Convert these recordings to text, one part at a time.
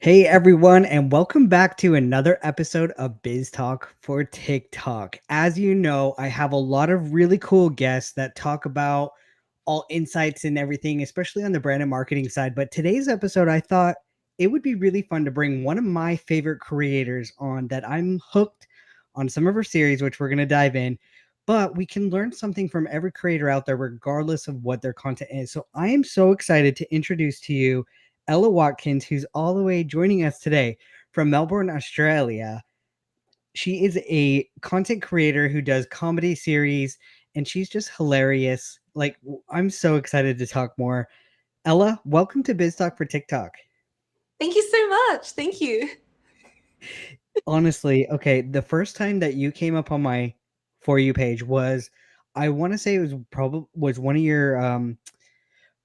Hey everyone, and welcome back to another episode of Biz Talk for TikTok. As you know, I have a lot of really cool guests that talk about all insights and everything, especially on the brand and marketing side. But today's episode, I thought it would be really fun to bring one of my favorite creators on that I'm hooked on some of her series, which we're going to dive in. But we can learn something from every creator out there, regardless of what their content is. So I am so excited to introduce to you Ella Watkins, who's all the way joining us today from Melbourne, Australia. She is a content creator who does comedy series, and she's just hilarious. I'm so excited to talk more. Ella, welcome to Biz Talk for TikTok. Thank you so much. Thank you. Honestly, okay, the first time that you came up on my For You page was, I want to say it was probably was one of your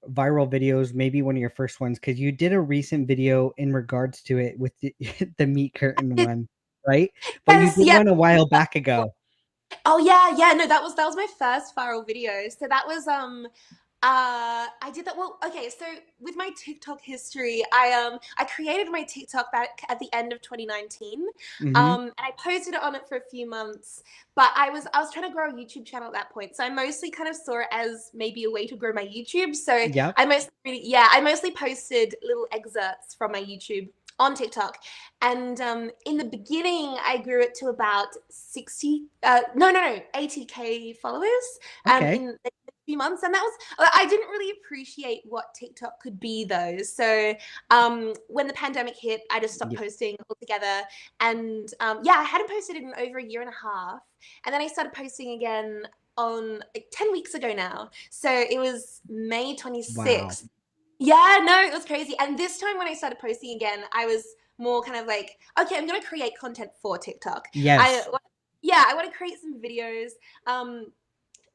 viral videos, maybe one of your first ones, because you did a recent video in regards to it with the, the meat curtain one, right? But you Yes, did yeah. one a while back ago. Oh yeah, yeah. No, that was my first viral video. So that was I did that. Well, okay, so with my TikTok history, I created my TikTok back at the end of 2019. Hmm. And I posted it on it for a few months, but I was trying to grow a YouTube channel at that point. So I mostly kind of saw it as maybe a way to grow my YouTube. So Yep. I mostly posted little excerpts from my YouTube on TikTok. And in the beginning, I grew it to about 60, no, 80K followers Okay. in a few months. And that was, I didn't really appreciate what TikTok could be though. So when the pandemic hit, I just stopped Y- posting altogether. And yeah, I hadn't posted in over a year and a half. And then I started posting again on like 10 weeks ago now. So it was May Wow. 26th. Yeah, no, it was crazy. And this time when I started posting again, I was more kind of like, okay, I'm gonna create content for TikTok. I Yes. yeah, I want to create some videos. Um,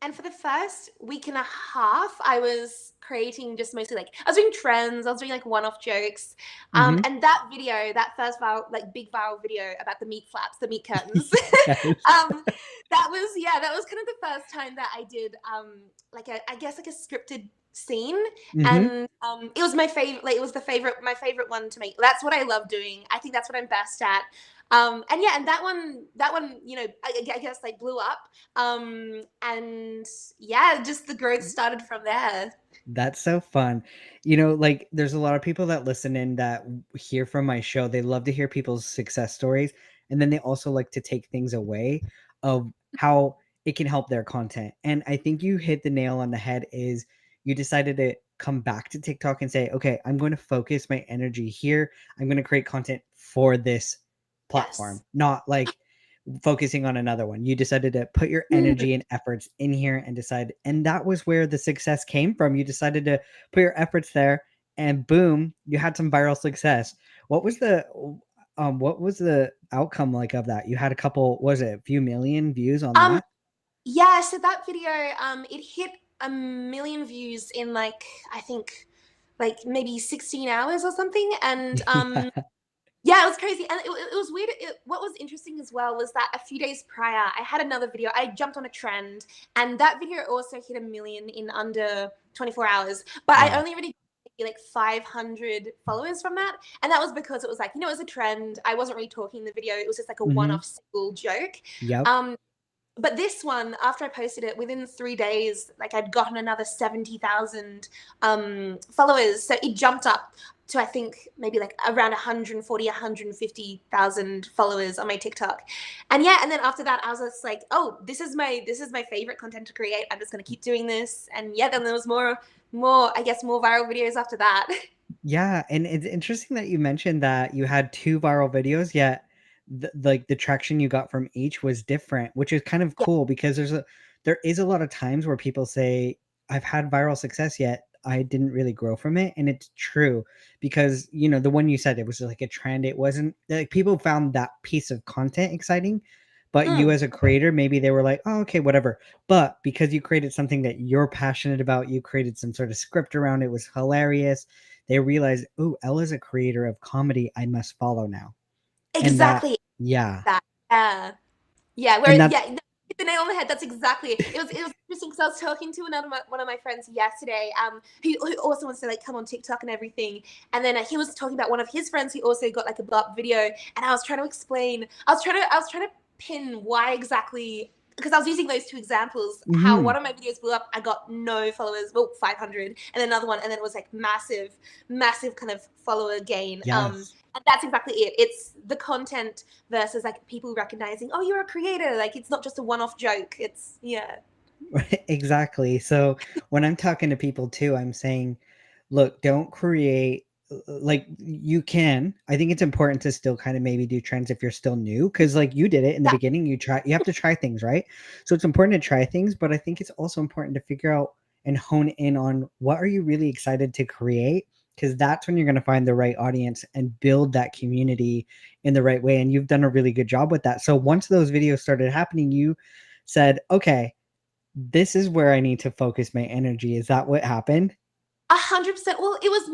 and for the first week and a half, I was creating just mostly like I was doing trends, I was doing like one-off jokes. Hmm. And that video, that first viral, like big viral video about the meat flaps, the meat curtains, Yes. um, that was kind of the first time that I did like I guess like a scripted scene. Hmm. And it was my favorite, like it was my favorite one to make. That's what I love doing. I think that's what I'm best at. And yeah, and that one, I guess like blew up. And yeah, just the growth started from there. That's so fun. There's a lot of people that listen in that hear from my show. They love to hear people's success stories. And then they also like to take things away of how it can help their content. And I think you hit the nail on the head is you decided to come back to TikTok and say, okay, I'm going to focus my energy here. I'm going to create content for this platform, Yes. not like focusing on another one. You decided to put your Mm. energy and efforts in here and decide, and that was where the success came from. You decided to put your efforts there, and boom, you had some viral success. What was the outcome like of that? You had a couple, was it a few million views on Um, that? yeah, so that video, it hit a million views in like I think like maybe 16 hours or something. And Yeah. yeah, it was crazy. And it was weird. What was interesting as well was that a few days prior, I had another video. I jumped on a trend, and that video also hit a million in under 24 hours. But I Wow. only really got like 500 followers from that. And that was because it was like, it was a trend. I wasn't really talking in the video. It was just like a one Hmm. off single joke. Yep. Um, but this one, after I posted it, within 3 days, like I'd gotten another 70,000 followers. So it jumped up to I think maybe like around 140, 150,000 followers on my TikTok. And yeah, and then after that, I was just like, oh, this is my favorite content to create. I'm just gonna keep doing this. And yeah, then there was more, I guess, more viral videos after that. Yeah, and it's interesting that you mentioned that you had 2 viral videos, yet the traction you got from each was different, which is kind of Yeah. cool because there is a lot of times where people say, "I've had viral success, yet I didn't really grow from it," and it's true because, the one you said, it was like a trend. It wasn't like people found that piece of content exciting, but you Mm, as a creator, maybe they were like, "Oh, okay, whatever." But because you created something that you're passionate about, you created some sort of script around it, was hilarious. They realize, "Oh, Ella's a creator of comedy. I must follow now." And that, exactly yeah, that. Yeah. Yeah. and Whereas, that, yeah. the nail on the head. That's exactly it. It was interesting because I was talking to one of my friends yesterday, who also wants to like come on TikTok and everything. And then he was talking about one of his friends who also got like a blow up video, and I was trying to explain. I was trying to pin why exactly, because I was using those two examples, how Hmm. one of my videos blew up, I got no followers, well, 500, and another one, and then it was like massive kind of follower gain. Yes. And that's exactly it. It's the content versus like people recognizing, oh, you're a creator. Like it's not just a one-off joke. It's yeah. Exactly. So when I'm talking to people too, I'm saying, look, don't create like you can. I think it's important to still kind of maybe do trends if you're still new, because like you did it in the Yeah. beginning. You have to try things, right? So it's important to try things, but I think it's also important to figure out and hone in on what are you really excited to create, because that's when you're going to find the right audience and build that community in the right way. And you've done a really good job with that. So once those videos started happening, you said, okay, this is where I need to focus my energy. Is that what happened? 100%. Well, it was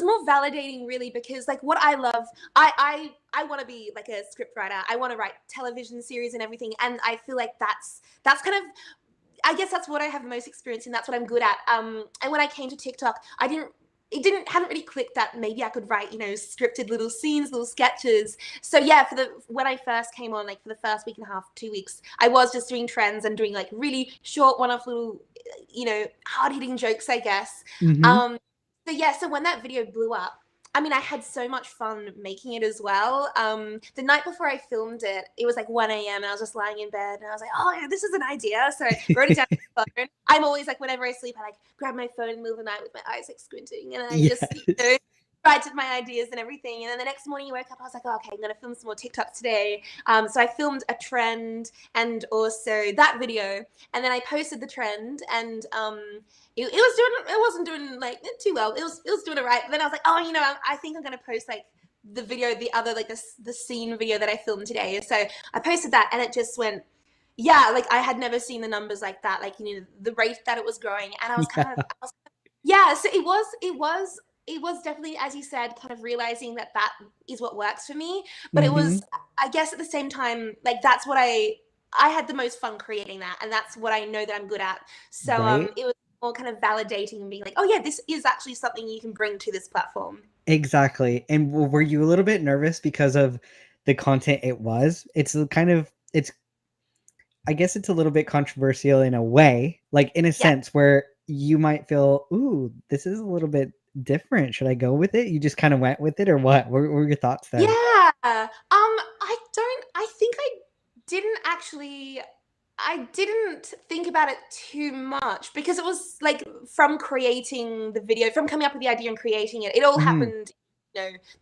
more validating really, because like what I love, I want to be like a script writer. I want to write television series and everything, and I feel like that's kind of, I guess that's what I have the most experience in. That's what I'm good at. And when I came to TikTok, hadn't really clicked that maybe I could write, scripted little scenes, little sketches. So yeah, when I first came on, like for the first week and a half, 2 weeks, I was just doing trends and doing like really short one-off little, hard-hitting jokes, I guess. Hmm. Um, so yeah, so when that video blew up, I mean, I had so much fun making it as well. The night before I filmed it, it was like 1 a.m. and I was just lying in bed and I was like, oh, yeah, this is an idea. So I wrote it down on my phone. I'm always like, whenever I sleep, I like grab my phone in the middle of the night with my eyes like squinting, and I just, Yes. write my ideas and everything. And then the next morning you woke up, I was like, oh, okay, I'm going to film some more TikToks today. So I filmed a trend and also that video. And then I posted the trend, and it wasn't doing like too well. It was doing it right. But then I was like, oh, I think I'm gonna post like the video, the other like the scene video that I filmed today. So I posted that, and it just went, yeah, like I had never seen the numbers like that, like the rate that it was growing, and Yeah. yeah. So it was definitely, as you said, kind of realizing that is what works for me. But it Hmm. was, I guess, at the same time, like that's what I had the most fun creating that, and that's what I know that I'm good at. So Right. it was more kind of validating and being like, oh yeah, this is actually something you can bring to this platform. Exactly. And were you a little bit nervous because of the content it was? It's I guess it's a little bit controversial in a way, like in a Yeah. sense where you might feel, ooh, this is a little bit different. Should I go with it? You just kind of went with it, or what? What were your thoughts there? Yeah. I think I didn't think about it too much, because it was like from creating the video, from coming up with the idea and creating it, it all Hmm. happened,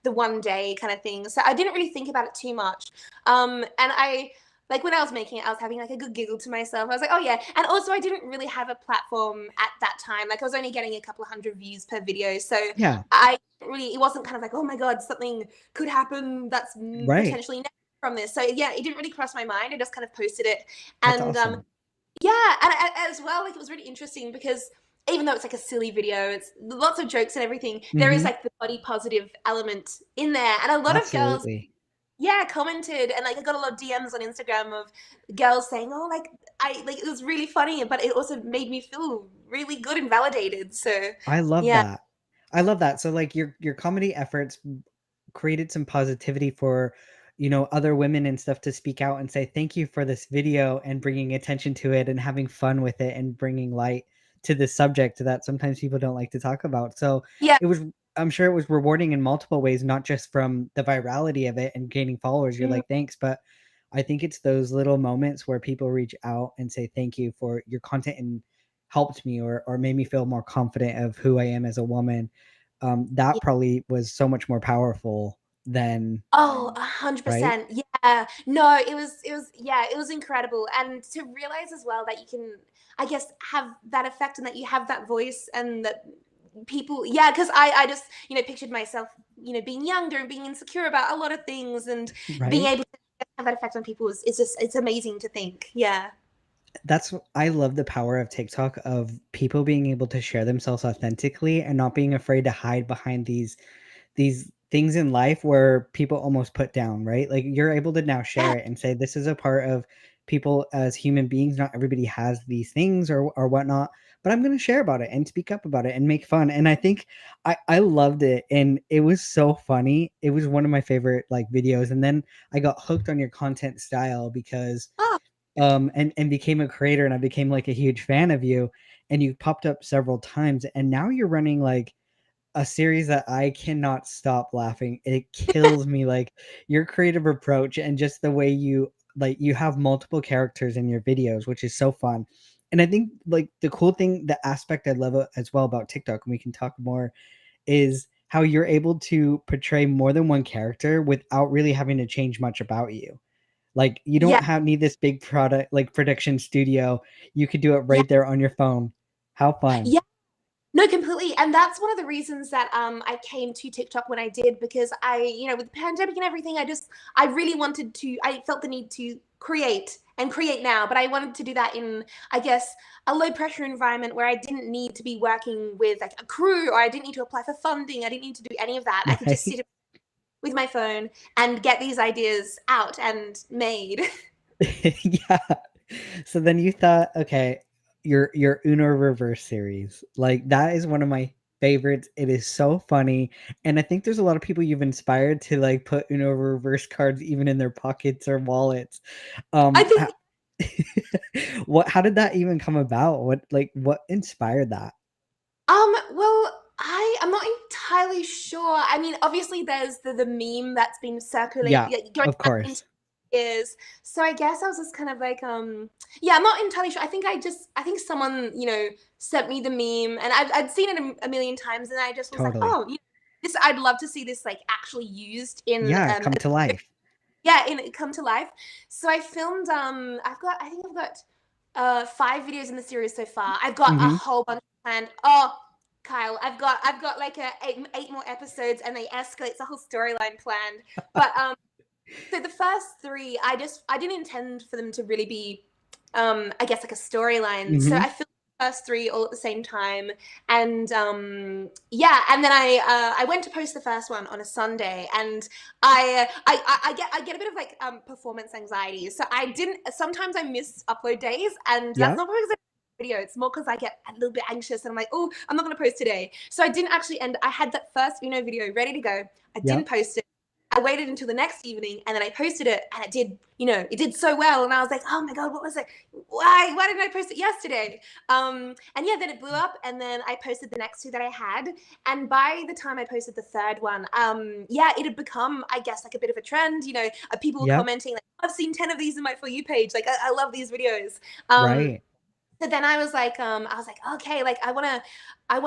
the one day kind of thing. So I didn't really think about it too much. And I, like when I was making it, I was having like a good giggle to myself. I was like, oh yeah. And also I didn't really have a platform at that time. Like I was only getting a couple of hundred views per video. So Yeah. it wasn't kind of like, oh my God, something could happen that's Right. potentially negative from this. So yeah, it didn't really cross my mind. I just kind of posted it. That's And awesome. yeah, and as well, like it was really interesting because even though it's like a silly video, it's lots of jokes and everything, there is Hmm. like the body positive element in there. And a lot of girls, Absolutely. yeah, commented, and like I got a lot of DMs on Instagram of girls saying, oh, like I like it was really funny, but it also made me feel really good and validated. So I love yeah. that. I love that. So like your comedy efforts created some positivity for, other women and stuff to speak out and say thank you for this video and bringing attention to it and having fun with it and bringing light to this subject that sometimes people don't like to talk about. So Yeah. it was, I'm sure it was rewarding in multiple ways, not just from the virality of it and gaining followers. You're Mm, like, thanks, but I think it's those little moments where people reach out and say thank you for your content and helped me or made me feel more confident of who I am as a woman. That yeah. probably was so much more powerful than, Oh, right? 100%. Yeah. No, yeah, it was incredible. And to realize as well that you can, I guess, have that effect, and that you have that voice, and that people, yeah, because I just, pictured myself, being younger and being insecure about a lot of things, and being Right? able to have that effect on people is just, it's amazing to think. Yeah. I love the power of TikTok, of people being able to share themselves authentically and not being afraid to hide behind these things in life where people almost put down, right? Like you're able to now Yeah. share it and say this is a part of people as human beings, not everybody has these things or whatnot, but I'm going to share about it and speak up about it and make fun. And I think I loved it, and it was so funny. It was one of my favorite like videos. And then I got hooked on your content style because Oh, and became a creator, and I became like a huge fan of you, and you popped up several times, and now you're running like a series that I cannot stop laughing. It kills me, like your creative approach and just the way you like you have multiple characters in your videos, which is so fun. And I think like the cool thing, the aspect I love as well about TikTok, and we can talk more, is how you're able to portray more than one character without really having to change much about you. Like you yeah, don't have need this big product like production studio. You could do it yeah, right there on your phone. How fun. yeah. No, completely. And that's one of the reasons that I came to TikTok when I did, because with the pandemic and everything, I really wanted to, I felt the need to create now, but I wanted to do that in, I guess, a low pressure environment where I didn't need to be working with like a crew, or I didn't need to apply for funding. I didn't need to do any of that. I could just Right? sit with my phone and get these ideas out and made. Yeah. So then you thought, okay, your Uno reverse series. Like that is one of my favorites. It is so funny. And I think there's a lot of people you've inspired to like put Uno reverse cards even in their pockets or wallets. I Um think ha- what how did that even come about? What inspired that? Well, I am not entirely sure. I mean, obviously, there's the meme that's been Yeah, circulating, going of back into course. years. So I guess I was just kind of like, yeah, I'm not entirely sure. I think someone, sent me the meme, and I'd seen it a million times, and I just was like, Totally. oh, this, I'd love to see this like actually used in, Yeah, come to life. yeah, in come to life. So I filmed, I think I've got 5 videos in the series so far. I've got a Mhm. whole bunch planned. Oh, Kyle, I've got like eight more episodes, and they escalate. It's a whole storyline planned. But so the first three, I didn't intend for them to really be, I guess, like a storyline. So Mhm. I filmed the first three all at the same time, and yeah, and then I went to post the first one on a Sunday, and I get a bit of like performance anxiety. So I didn't. Sometimes I miss upload days, and that's Yep. not because video. It's more because I get a little bit anxious, and I'm like, oh, I'm not going to post today. So I didn't actually end. I had that first Uno video ready to go. I didn't Yep. post it. I waited until the next evening, and then I posted it, and it did so well. And I was like, oh my God, what was it? Why didn't I post it yesterday? And yeah, then it blew up, and then I posted the next two that I had. And by the time I posted the third one, yeah, it had become, I guess, like a bit of a trend. People were Yep. commenting, like, I've seen 10 of these in my For You page. Like, I love these videos. Um, Right. so then I was like, okay, like I want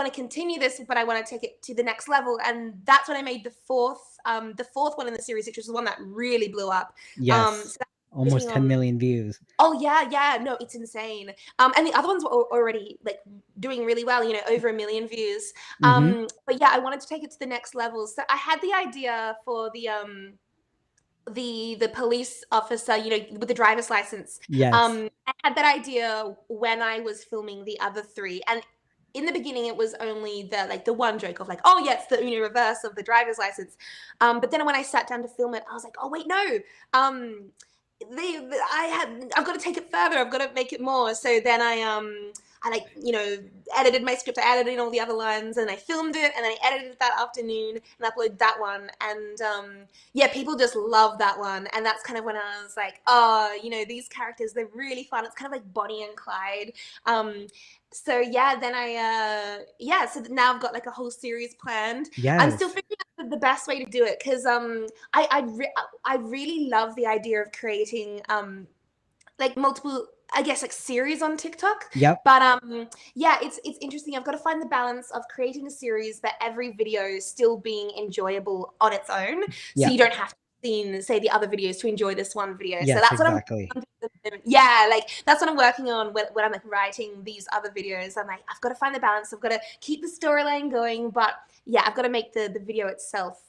to continue this, but I want to take it to the next level. And that's when I made the fourth one in the series, which was the one that really blew up. Yes. So that's Almost sitting 10 on. million views. Oh yeah, yeah, no, it's insane. And the other ones were already like doing really well, over 1 million views. Mhm. But yeah, I wanted to take it to the next level. So I had the idea for the police officer, with the driver's license. Yes. I had that idea when I was filming the other three, and in the beginning it was only the one joke of like, oh yeah, it's the Uno reverse of the driver's license. But then when I sat down to film it, I was like, oh wait, no. I've got to take it further. I've got to make it more. So then I like edited my script. I added in all the other lines, and I filmed it, and then I edited it that afternoon and uploaded that one. And yeah, people just love that one. And that's kind of when I was like, oh, these characters, they're really fun. It's kind of like Bonnie and Clyde. Um, so yeah, then so now I've got like a whole series planned. I'm still Yes. figuring out the best way to do it, because I really love the idea of creating like multiple, I guess, like series on TikTok. Yep. But yeah, it's interesting. I've got to find the balance of creating a series, but every video is still being enjoyable on its own. So Yeah. you don't have to see, say, the other videos to enjoy this one video. So Yes, that's what I'm exactly. yeah, like that's what I'm working on when I'm like writing these other videos. I'm like, I've got to find the balance. I've got to keep the storyline going, but yeah, I've got to make the video itself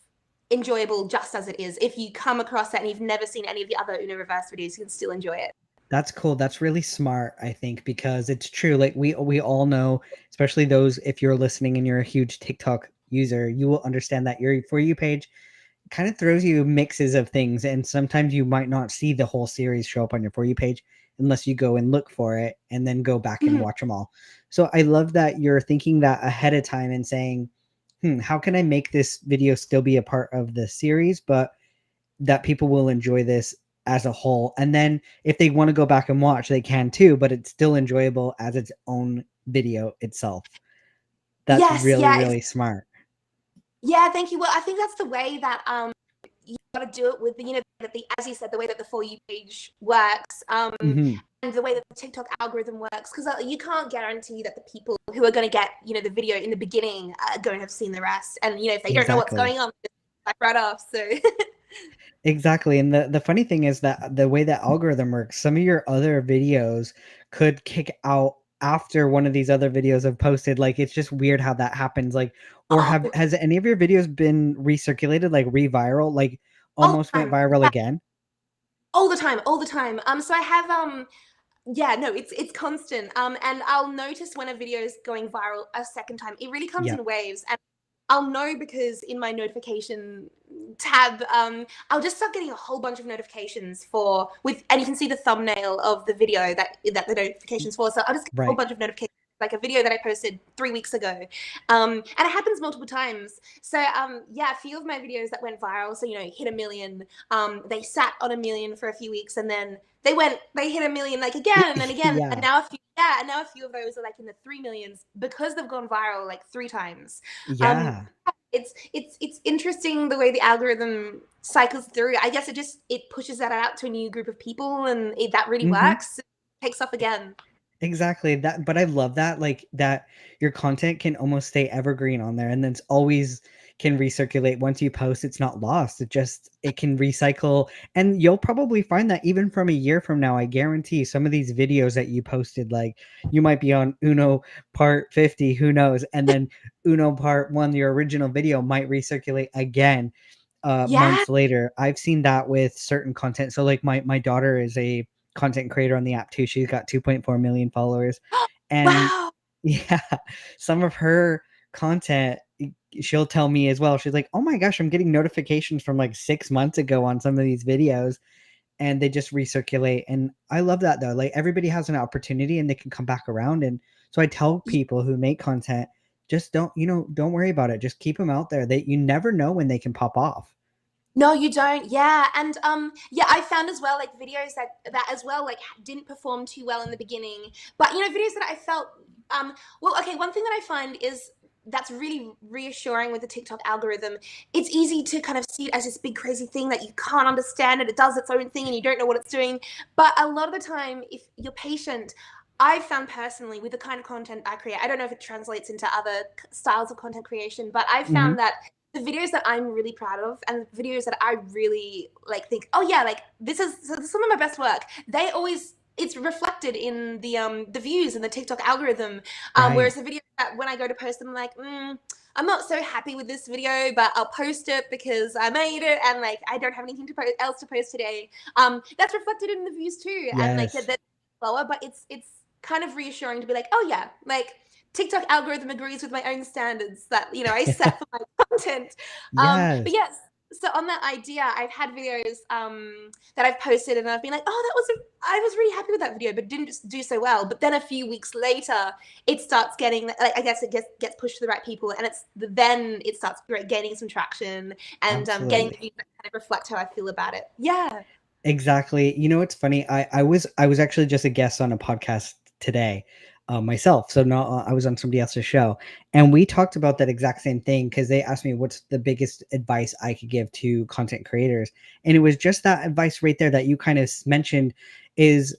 enjoyable just as it is. If you come across that and you've never seen any of the other Uno Reverse videos, you can still enjoy it. That's cool. That's really smart, I think, because it's true. Like we all know, especially those if you're listening and you're a huge TikTok user, you will understand that your For You page, kind of throws you mixes of things, and sometimes you might not see the whole series show up on your For You page unless you go and look for it and then go back and Mhm. watch them all. So I love that you're thinking that ahead of time and saying, how can I make this video still be a part of the series, but that people will enjoy this as a whole? And then if they want to go back and watch, they can too, but it's still enjoyable as its own video itself. That's Yes, really, yeah, really smart. yeah. Thank you. Well, I think that's the way that you got to do it with the, as you said, the way that the For You page works, Hmm. and the way that the TikTok algorithm works, because you can't guarantee that the people who are going to get, the video in the beginning are going to have seen the rest, and if they don't know what's Exactly. going on, like right off. So Exactly. And the funny thing is that the way that algorithm works, some of your other videos could kick out after one of these other videos have posted. Like it's just weird how that happens. Like, or oh, have has any of your videos been recirculated, like re-viral, like all almost the went time, viral yeah, again? all the time, all the time. So I have yeah, no, it's constant. And I'll notice when a video is going viral a second time. It really comes Yep. in waves, and I'll know because in my notification tab, I'll just start getting a whole bunch of notifications and you can see the thumbnail of the video that the notifications for. So I'll just get a whole Right. bunch of notifications, like a video that I posted 3 weeks ago, and it happens multiple times. So yeah, a few of my videos that went viral, so hit a million, they sat on a million for a few weeks, and then they hit a million like again and again, and Yeah. now a few of those are like in the 3 millions because they've gone viral like 3 times. Um, Yeah. it's interesting the way the algorithm cycles through. I guess it pushes that out to a new group of people, and that really Hmm. works. It takes off again. Exactly that, but I love that, like that your content can almost stay evergreen on there, and then it's always can recirculate. Once you post, it's not lost. It can recycle, and you'll probably find that even from a year from now, I guarantee some of these videos that you posted, like you might be on Uno part 50, who knows, and then Uno part 1, your original video might recirculate again Yeah. months later. I've seen that with certain content. So like my daughter is a content creator on the app too. She's got 2.4 million followers. And Wow. yeah, some of her content she'll tell me as well. She's like, "Oh my gosh, I'm getting notifications from like 6 months ago on some of these videos and they just recirculate." And I love that though. Like everybody has an opportunity and they can come back around. And so I tell people who make content, just don't worry about it. Just keep them out there. You never know when they can pop off. No, you don't. Yeah, and yeah, I found as well like videos that as well like didn't perform too well in the beginning, but videos that I felt well, okay, one thing that I find is that's really reassuring with the TikTok algorithm. It's easy to kind of see it as this big crazy thing that you can't understand, and it does its own thing and you don't know what it's doing. But a lot of the time, if you're patient, I've found personally with the kind of content I create, I don't know if it translates into other styles of content creation, but I've Mhm. found that the videos that I'm really proud of and the videos that I really like think, oh yeah, like this is some of my best work. It's reflected in the views and the TikTok algorithm. Right. Whereas the video that when I go to post them, I'm like, I'm not so happy with this video, but I'll post it because I made it and like I don't have anything else to post today. That's reflected in the views too, and like Yes. that's lower, but it's kind of reassuring to be like, oh yeah, like TikTok algorithm agrees with my own standards that I set for my content. But Yes. yes, so on that idea, I've had videos that I've posted, and I've been like, oh, I was really happy with that video, but didn't do so well. But then a few weeks later, it starts getting like I guess it gets pushed to the right people, and then it starts gaining some traction and getting the Absolutely. views that kind of reflect how I feel about it. Yeah. Exactly. You know, it's funny. I was actually just a guest on a podcast today, myself. So not I was on somebody else's show, and we talked about that exact same thing because they asked me what's the biggest advice I could give to content creators, and it was just that advice right there that you kind of mentioned, is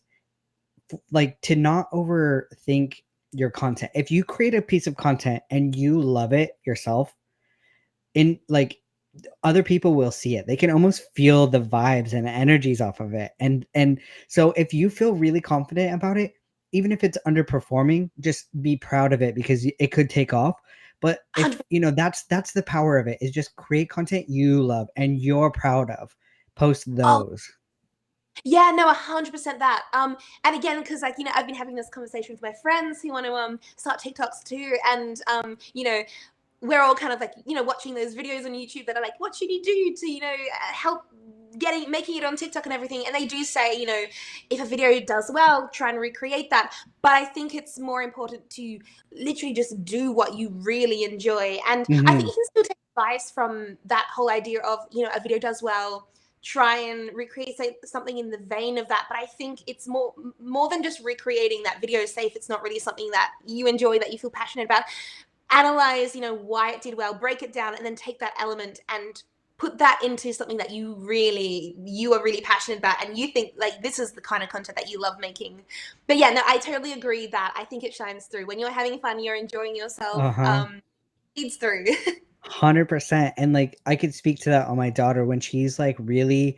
like to not overthink your content. If you create a piece of content and you love it yourself, in like other people will see it. They can almost feel the vibes and energies off of it. And so if you feel really confident about it, even if it's underperforming, just be proud of it because it could take off. But if 100%. that's the power of it, is just create content you love and you're proud of. Post Oh, those. yeah, no, 100% that. And again, because like I've been having this conversation with my friends who want to start TikToks too, and we're all kind of like, watching those videos on YouTube that are like, what should you do to, help making it on TikTok and everything. And they do say, if a video does well, try and recreate that. But I think it's more important to literally just do what you really enjoy. And I think Hmm. you can still take advice from that whole idea of, a video does well, try and recreate something in the vein of that. But I think it's more than just recreating that video. Say if it's not really something that you enjoy, that you feel passionate about, analyze, why it did well, break it down, and then take that element and put that into something that you are really passionate about, and you think like this is the kind of content that you love making. But yeah, no, I totally agree that I think it shines through when you're having fun, you're enjoying yourself. Uh-huh. It's through. 100%. And like I could speak to that on my daughter when she's like really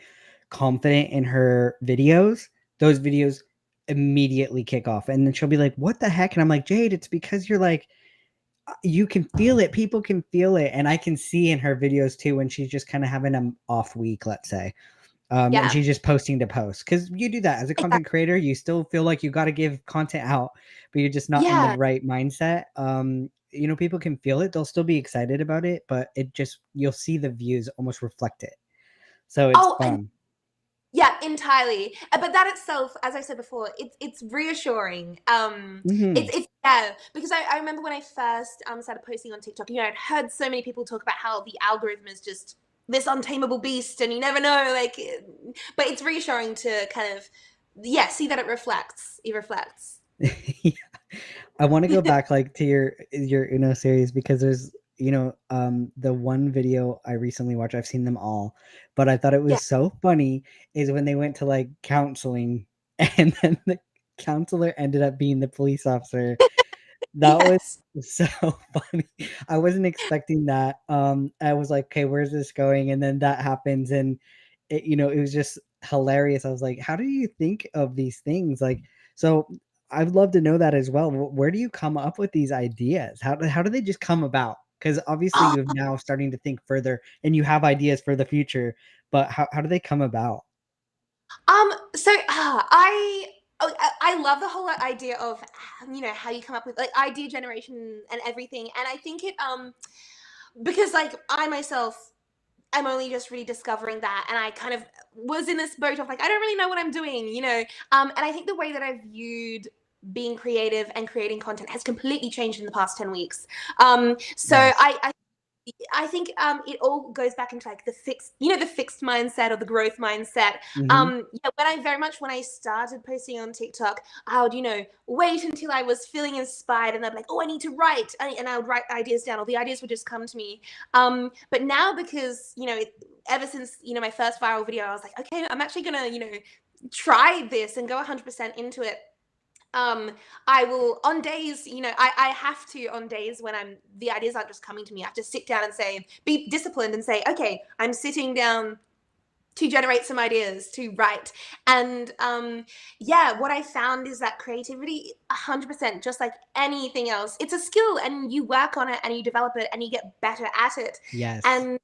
confident in her videos, those videos immediately kick off. And then she'll be like, "What the heck?" And I'm like, "Jade, it's because you're like you can feel it. People can feel it." And I can see in her videos too when she's just kind of having an off week, let's say. And Yeah. she's just posting to post because you do that as a content creator. You still feel like you got to give content out, but you're just not in the Yeah. right mindset. People can feel it. They'll still be excited about it, but you'll see the views almost reflect it. So it's Oh, and fun. yeah, entirely. But that itself, as I said before, it's reassuring. Hmm. It's yeah, because I remember when I first started posting on TikTok, I'd heard so many people talk about how the algorithm is just this untamable beast, and you never know, like. But it's reassuring to kind of, yeah, see that it reflects. It reflects. Yeah. I want to go back like to your Uno series because there's the one video I recently watched. I've seen them all, but I thought it Yeah. was so funny is when they went to like counseling and then the counselor ended up being the police officer. That was Yes. so funny. I wasn't expecting that. I was like, "Okay, where's this going?" And then that happens, and it was just hilarious. I was like, "How do you think of these things?" Like, so I'd love to know that as well. Where do you come up with these ideas? How do they just come about? Because obviously Oh, you're now starting to think further, and you have ideas for the future. But how do they come about? so I love the whole idea of how you come up with like idea generation and everything, and I think it because like I myself I'm only just really discovering that, and I kind of was in this boat of like I don't really know what I'm doing, and I think the way that I've viewed being creative and creating content has completely changed in the past 10 weeks. So Yes. I think it all goes back into like the fixed mindset or the growth mindset. Hmm. Yeah, when I started posting on TikTok, I would, wait until I was feeling inspired, and I'd be like, oh, I need to write, and I would write ideas down, or the ideas would just come to me. But now, because ever since my first viral video, I was like, okay, I'm actually gonna try this and go 100% into it. I will on days, I have to on days when the ideas aren't just coming to me. I have to sit down and be disciplined and say, okay, I'm sitting down to generate some ideas to write. And yeah, what I found is that creativity, 100%, just like anything else, it's a skill, and you work on it and you develop it and you get better at it. Yes. And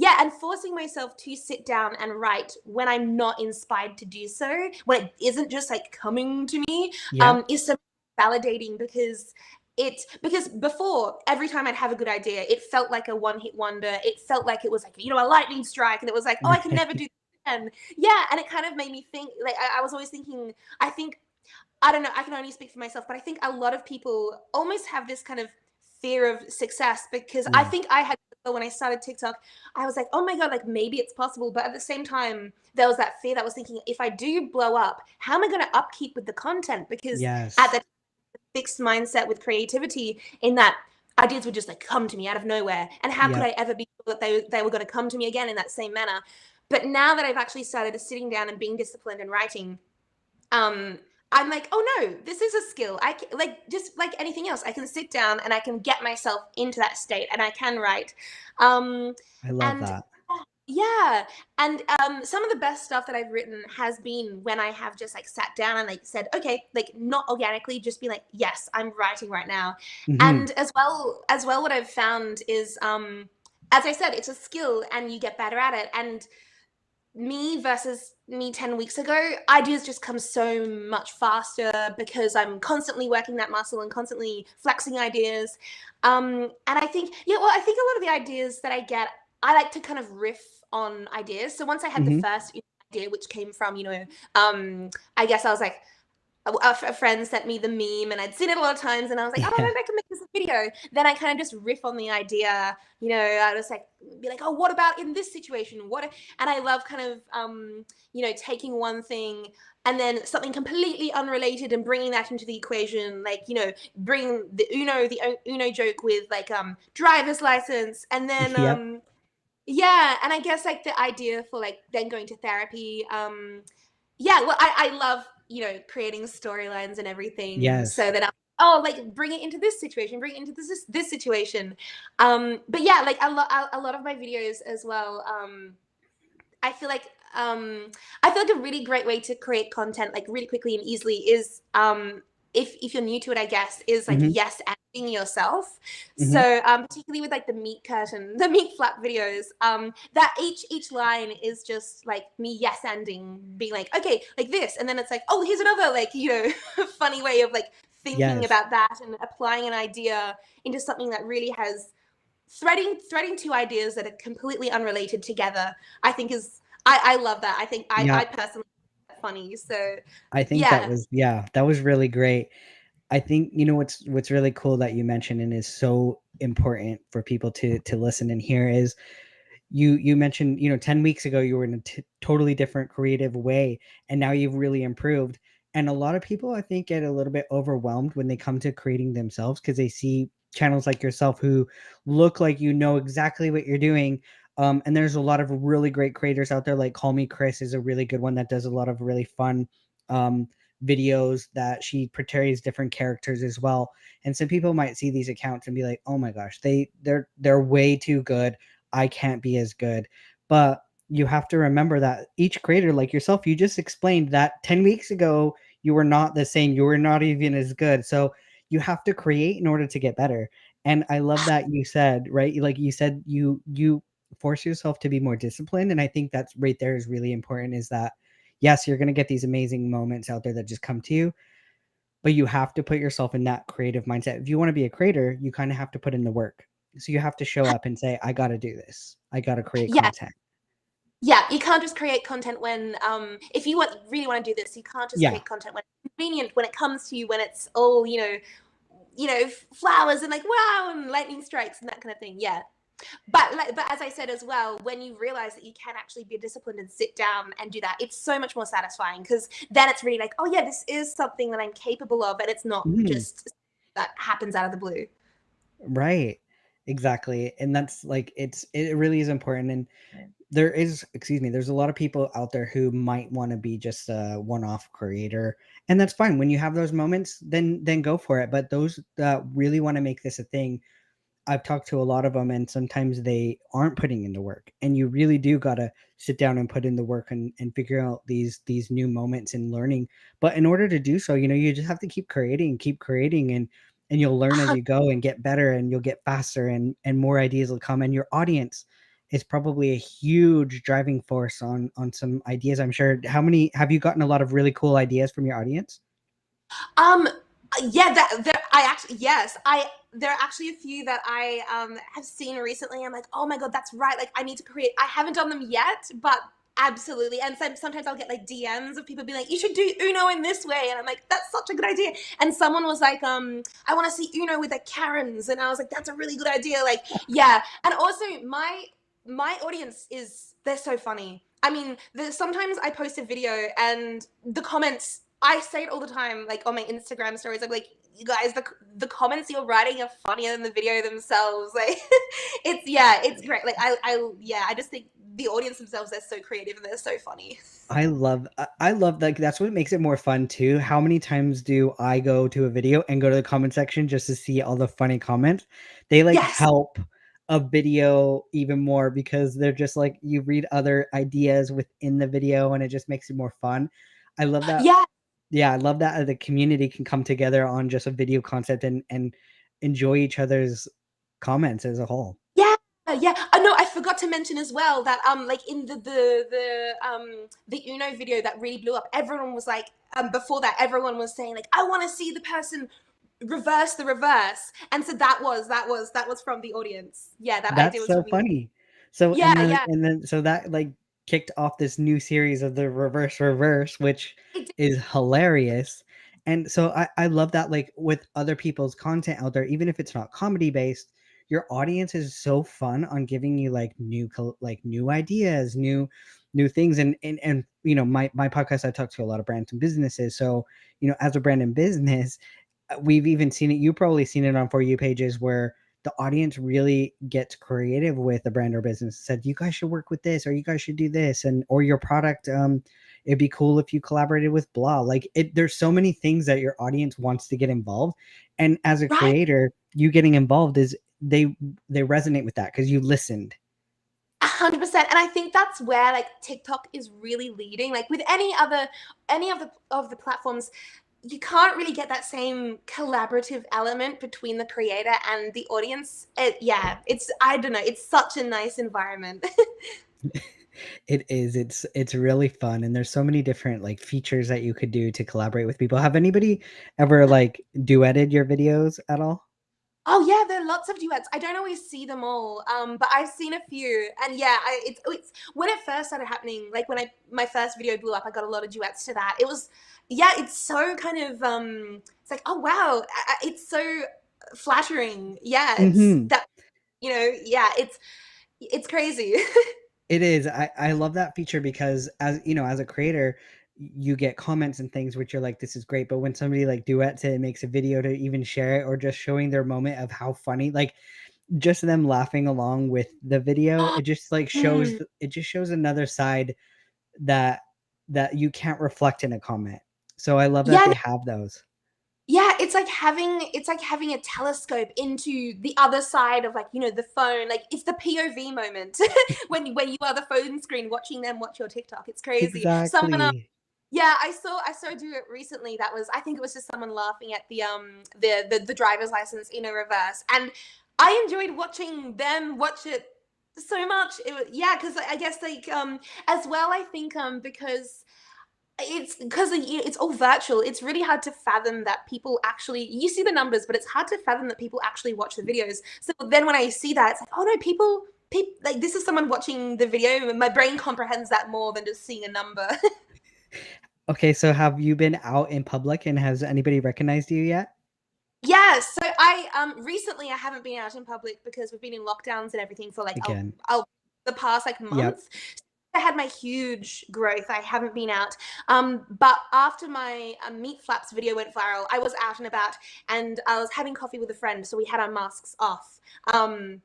yeah, and forcing myself to sit down and write when I'm not inspired to do so, when it isn't just like coming to me, Yep. is so validating, because before, every time I'd have a good idea, it felt like a one-hit wonder. It felt like it was like a lightning strike, and it was like, oh, I can never do this again. Yeah, and it kind of made me think. Like I was always thinking. I think I don't know, I can only speak for myself, but I think a lot of people almost have this kind of fear of success, because I Yeah. think I had when I started TikTok, I was like, oh my God, like maybe it's possible. But at the same time, there was that fear that was thinking, if I do blow up, how am I going to upkeep with the content? Because at Yes. the fixed mindset with creativity, in that ideas would just like come to me out of nowhere. And how could Yep. I ever be sure that they were going to come to me again in that same manner? But now that I've actually started sitting down and being disciplined and writing, um I'm like, oh no, this is a skill. I can, like, just like anything else, I can sit down and I can get myself into that state, and I can write. um I love and that. yeah, and some of the best stuff that I've written has been when I have just like sat down and like said, okay, like not organically, just be like, yes, I'm writing right now. Hmm. And as well what I've found is, as I said, it's a skill and you get better at it. And me versus me 10 weeks ago, ideas just come so much faster because I'm constantly working that muscle and constantly flexing ideas. And I think, yeah, well, I think a lot of the ideas that I get, I like to kind of riff on ideas. So once I had the Hmm. first idea, which came from, I guess I was like, a friend sent me the meme and I'd seen it a lot of times and I was like, oh, Yeah. maybe I can make this a video. Then I kind of just riff on the idea, I just like be like, oh, what about in this situation? And I love kind of, taking one thing and then something completely unrelated and bringing that into the equation. Like, bring the Uno joke with like, driver's license. And then, Yep. yeah. And I guess like the idea for like then going to therapy, yeah, well, I love, creating storylines and everything Yes. so that like bring it into this situation, bring it into this situation. But yeah, like a lot of my videos as well. I feel like a really great way to create content like really quickly and easily is if you're new to it, I guess, is like Hmm. yes acting yourself. Hmm. So particularly with like the meat flap videos, that each line is just like me yes ending, being like, okay, like this, and then it's like, oh, here's another like funny way of like thinking Yes. about that and applying an idea into something that really has threading two ideas that are completely unrelated together. I think is I love that. I think Yeah. I personally find that funny. So I think that yeah. was, yeah, that was really great. I think what's really cool that you mentioned and is so important for people to listen and hear is you mentioned 10 weeks ago you were in a totally different creative way, and now you've really improved. And a lot of people, I think, get a little bit overwhelmed when they come to creating themselves because they see channels like yourself who look like you know exactly what you're doing. And there's a lot of really great creators out there, like Call Me Chris is a really good one that does a lot of really fun um, videos that she portrays different characters as well. And some people might see these accounts and be like, oh my gosh, they're way too good, I can't be as good. But you have to remember that each creator, like yourself, you just explained that 10 weeks ago, you were not the same. You were not even as good. So you have to create in order to get better. And I love that you said, right? Like you said, you force yourself to be more disciplined. And I think that's right there is really important is that yes, you're going to get these amazing moments out there that just come to you, but you have to put yourself in that creative mindset. If you want to be a creator, you kind of have to put in the work. So you have to show up and say, I got to do this. I got to create Yeah. content. Yeah, you can't just create content when if you really want to do this, you can't just Yeah. create content when it's convenient, when it comes to you, when it's all, flowers and like wow and lightning strikes and that kind of thing. Yeah. But as I said as well, when you realize that you can actually be disciplined and sit down and do that, it's so much more satisfying because then it's really like, oh yeah, this is something that I'm capable of, and it's not Mhm. just that happens out of the blue. Right. Exactly. And that's like it really is important. And there is, excuse me, there's a lot of people out there who might want to be just a one-off creator. And that's fine. When you have those moments, then go for it. But those that really want to make this a thing, I've talked to a lot of them, and sometimes they aren't putting in the work. And you really do gotta sit down and put in the work and figure out these new moments and learning. But in order to do so, you just have to keep creating, and you'll learn as you go and get better, and you'll get faster, and more ideas will come. And your audience is probably a huge driving force on some ideas, I'm sure. How many have you gotten a lot of really cool ideas from your audience? Um, yeah, that there, I actually yes, I there are actually a few that I have seen recently. I'm like, oh my god, that's right. Like, I need to create. I haven't done them yet, but absolutely. And sometimes I'll get like DMs of people being like, you should do Uno in this way, and I'm like, that's such a good idea. And someone was like, I want to see Uno with the Karens, and I was like, that's a really good idea. Like, yeah, and also my audience is they're so funny. I mean, sometimes I post a video and the comments, I say it all the time, like on my Instagram stories. I'm like, you guys, the comments you're writing are funnier than the video themselves. Like, it's great. Like, I just think the audience themselves, they're so creative and they're so funny. I love that. That's what makes it more fun too. How many times do I go to a video and go to the comment section just to see all the funny comments? They like Yes. help a video even more because they're just like you read other ideas within the video and it just makes it more fun. I love that. Yeah. Yeah, I love that the community can come together on just a video concept and enjoy each other's comments as a whole. Yeah. Yeah. Oh no, I forgot to mention as well that like in the Uno video that really blew up, everyone was like before that everyone was saying like I want to see the person reverse the reverse, and so that was from the audience. Yeah, that idea That's was so from the audience. funny. So Yeah, yeah. and then so that like kicked off this new series of the reverse, which It did. is hilarious. And so I love that, like, with other people's content out there, even if it's not comedy based, your audience is so fun on giving you like like new ideas, new things. And my podcast, I talk to a lot of brands and businesses. So, as a brand and business, we've even seen it. You've probably seen it on For You pages where the audience really gets creative with a brand or business. Said, you guys should work with this, or you guys should do this, and or your product. It'd be cool if you collaborated with blah. Like it, there's so many things that your audience wants to get involved, and as a Right. creator, you getting involved is they resonate with that because you listened. 100%. And I think that's where like TikTok is really leading. Like with any of the platforms, you can't really get that same collaborative element between the creator and the audience. Yeah, it's I don't know, it's such a nice environment. It is. It's really fun, and there's so many different like features that you could do to collaborate with people. Have anybody ever like duetted your videos at all? Oh yeah, there are lots of duets. I don't always see them all, but I've seen a few, and yeah, it's when it first started happening. Like when my first video blew up, I got a lot of duets to that. It was, yeah, it's so kind of it's like, oh wow, it's so flattering. Yeah, it's Hmm. that, yeah, it's crazy. It is. I love that feature because, as a creator, you get comments and things which are like, this is great. But when somebody like duets it and makes a video to even share it, or just showing their moment of how funny, like just them laughing along with the video, it just like Mm, it just shows another side that you can't reflect in a comment. So I love that yeah, they have those. yeah, it's like having a telescope into the other side of like the phone. Like it's the POV moment when you are the phone screen watching them watch your TikTok. It's crazy. Exactly. Yeah, I saw do it recently. That was I think it was just someone laughing at the driver's license in a reverse, and I enjoyed watching them watch it so much. It was, yeah, because I guess like as well. I think because it's because it's all virtual. It's really hard to fathom that people actually you see the numbers, but it's hard to fathom that people actually watch the videos. So then when I see that, it's like, oh no, people like this is someone watching the video. My brain comprehends that more than just seeing a number. Okay, so have you been out in public and has anybody recognized you yet? Yeah, so I recently I haven't been out in public because we've been in lockdowns and everything for like Again. the past like Yep. month. I had my huge growth. I haven't been out. But after my meat flaps video went viral, I was out and about, and I was having coffee with a friend, so we had our masks off. And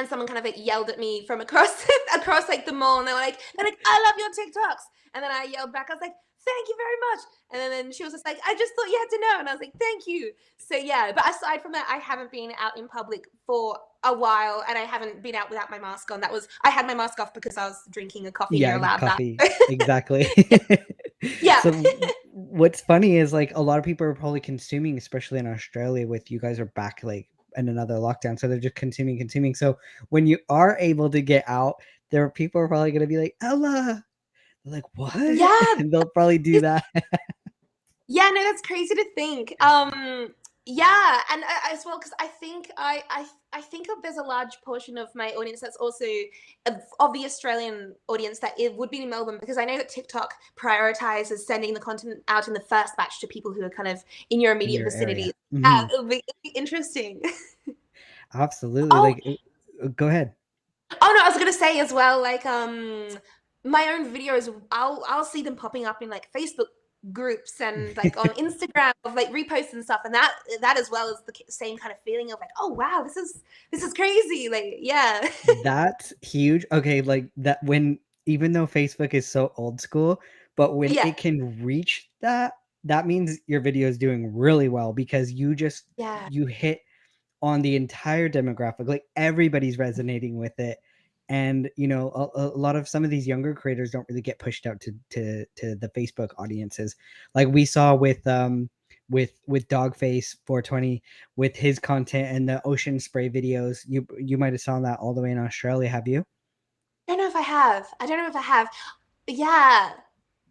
someone kind of like yelled at me from across across like the mall, and they're like, I love your TikToks. And then I yelled back, I was like, thank you very much. And then she was just like, I just thought you had to know. And I was like, thank you. So yeah, but aside from that, I haven't been out in public for a while, and I haven't been out without my mask on. I had my mask off because I was drinking a coffee, and you're Yeah, allowed that. coffee. Exactly. Yeah. So what's funny is like a lot of people are probably consuming, especially in Australia, with you guys are back like in another lockdown. So they're just consuming. So when you are able to get out, there are people are probably gonna be like, Ella. They're like, what? Yeah. And they'll probably do that. Yeah, no, that's crazy to think. Yeah, and as well, because I think of there's a large portion of my audience that's also of the Australian audience that it would be in Melbourne, because I know that TikTok prioritizes sending the content out in the first batch to people who are kind of in your In immediate your vicinity. area. Mhm. It'll be interesting. Absolutely. Oh, Like, go ahead. oh no, I was gonna say as well, like my own videos, I'll see them popping up in like Facebook groups and like on Instagram of like reposts and stuff, and that as well is the same kind of feeling of like, oh wow, this is crazy, like yeah. That's huge. Okay, like that when even though Facebook is so old school, but when Yeah, it can reach that, that means your video is doing really well because yeah, you hit on the entire demographic. Like everybody's resonating with it. And a lot of some of these younger creators don't really get pushed out to the Facebook audiences. Like we saw with with Dogface 420 with his content and the ocean spray videos. You might have saw that all the way in Australia, have you? I don't know if I have. I don't know if I have. Yeah.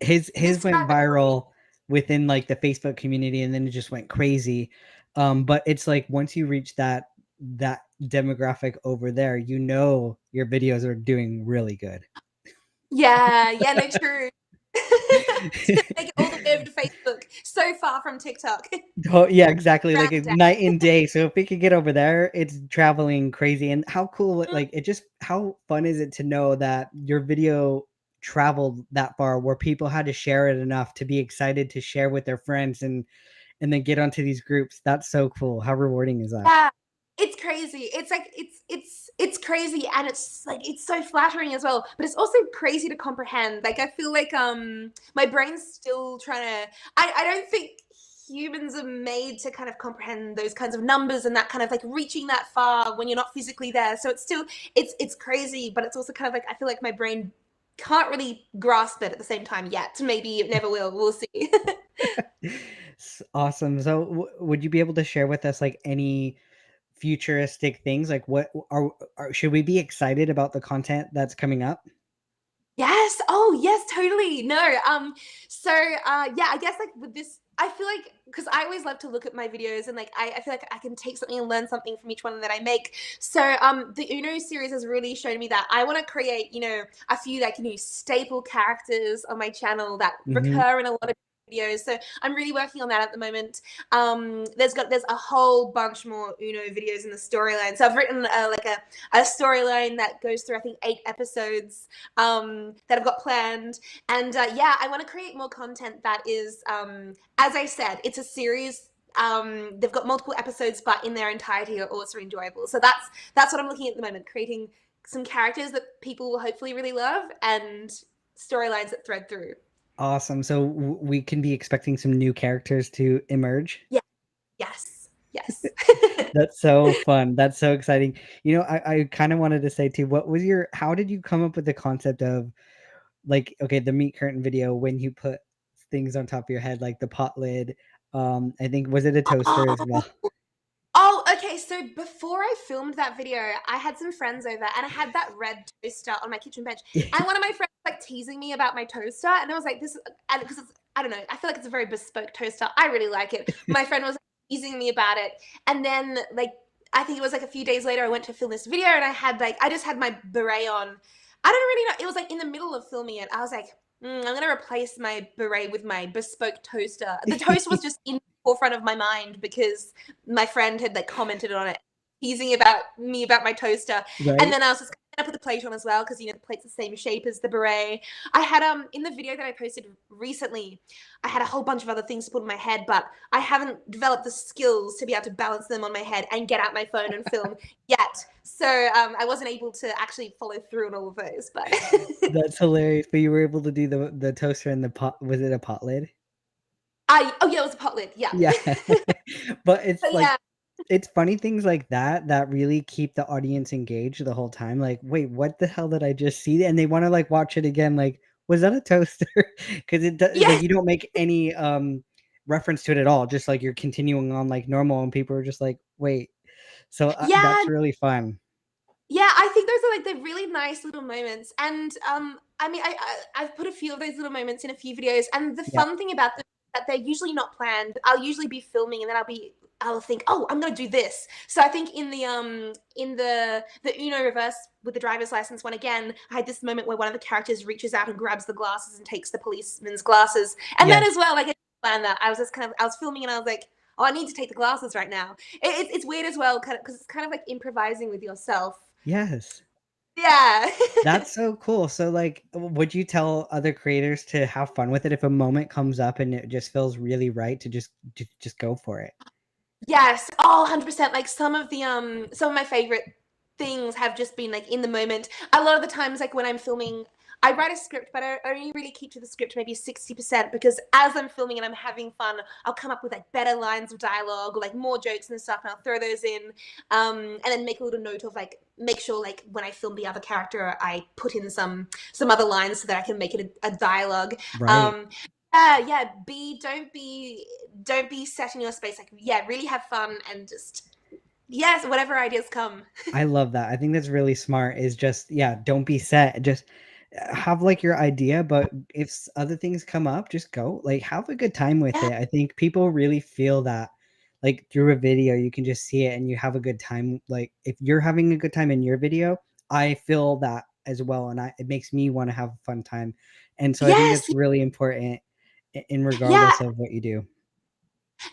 His This guy went really. viral within like the Facebook community, and then it just went crazy. But it's like once you reach that demographic over there, you know your videos are doing really good. Yeah, yeah, no, true. It's gonna make it all the way over to Facebook. So far from TikTok. Oh, yeah, exactly. Like Round a down. night and day. So if we could get over there, it's traveling crazy. And how cool, Mm, like it just how fun is it to know that your video traveled that far where people had to share it enough to be excited to share with their friends and then get onto these groups. That's so cool. How rewarding is that? yeah. It's crazy. It's like it's crazy and it's like it's so flattering as well. But it's also crazy to comprehend. Like I feel like my brain's still trying to I don't think humans are made to kind of comprehend those kinds of numbers and that kind of like reaching that far when you're not physically there. So it's still it's crazy, but it's also kind of like I feel like my brain can't really grasp it at the same time yet. Maybe it never will. We'll see. Awesome. So would you be able to share with us like any futuristic things? Like what are should we be excited about the content that's coming up? Yes. Oh, yes, totally. No. Yeah, I guess like with this, I feel like because I always love to look at my videos and like I feel like I can take something and learn something from each one that I make. So the Uno series has really shown me that I want to create, a few like staple characters on my channel that Mhm. recur in a lot of videos. So I'm really working on that at the moment. There's a whole bunch more Uno videos in the storyline. So I've written a storyline that goes through I think 8 episodes that I've got planned. And yeah, I want to create more content that is, as I said, it's a series. They've got multiple episodes, but in their entirety are also enjoyable. So that's what I'm looking at the moment, creating some characters that people will hopefully really love and storylines that thread through. Awesome. So we can be expecting some new characters to emerge. Yeah. Yes. Yes. That's so fun. That's so exciting. I kind of wanted to say too, how did you come up with the concept of like, okay, the meat curtain video when you put things on top of your head, like the pot lid? I think was it a toaster as well? Oh, Oh, okay. So before I filmed that video, I had some friends over and I had that red toaster on my kitchen bench. And one of my friends was like teasing me about my toaster. And I was like, and because I don't know, I feel like it's a very bespoke toaster. I really like it. My friend was teasing me about it. And then, like, I think it was like a few days later, I went to film this video and I just had my beret on. I don't really know. It was like in the middle of filming it. I was like, I'm going to replace my beret with my bespoke toaster. The toaster was just in the forefront of my mind because my friend had like commented on it, teasing about me about my toaster, and Right? then I was just gonna put the plate on as well because the plate's the same shape as the beret. I had in the video that I posted recently, I had a whole bunch of other things to put in my head, but I haven't developed the skills to be able to balance them on my head and get out my phone and film yet. So I wasn't able to actually follow through on all of those, but That's hilarious. But you were able to do the toaster and the pot. Was it a pot lid? I oh yeah, it was a pot lid, yeah. Yeah. But it's But like yeah, it's funny things like that that really keep the audience engaged the whole time. Like, wait, what the hell did I just see? And they want to like watch it again. Like, was that a toaster? Because it does like yeah, you don't make any reference to it at all. Just like you're continuing on like normal, and people are just like, wait. So yeah. that's really fun. Yeah, I think those are like the really nice little moments, and I mean, I've put a few of those little moments in a few videos, and the Yeah. fun thing about them is that they're usually not planned. I'll usually be filming, and then I'll think, oh, I'm gonna do this. So I think in the Uno reverse with the driver's license one again, I had this moment where one of the characters reaches out and grabs the glasses and takes the policeman's glasses, and then Yes. as well, like I didn't plan that. I was just kind of I was filming, and I was like, oh, I need to take the glasses right now. It's weird as well, kind of because it's kind of like improvising with yourself. Yes. Yeah. That's so cool. So, like, would you tell other creators to have fun with it if a moment comes up and it just feels really right to just go for it? Yes. Oh, 100%. Like some of my favorite things have just been like in the moment. A lot of the times like when I'm filming, I write a script, but I only really keep to the script maybe 60% because as I'm filming and I'm having fun, I'll come up with like better lines of dialogue or like more jokes and stuff and I'll throw those in. And then make a little note of like make sure like when I film the other character, I put in some other lines so that I can make it a dialogue. Right. Um yeah, don't be set in your space. Like, yeah, really have fun and just, yes, whatever ideas come. I love that. I think that's really smart is just, yeah, don't be set. Just have like your idea, but if other things come up, just go. Like have a good time with Yeah. it. I think people really feel that like through a video, you can just see it and you have a good time. Like if you're having a good time in your video, I feel that as well. And it makes me want to have a fun time. And so I think Yes. that's really important in Yeah. regardless of what you do.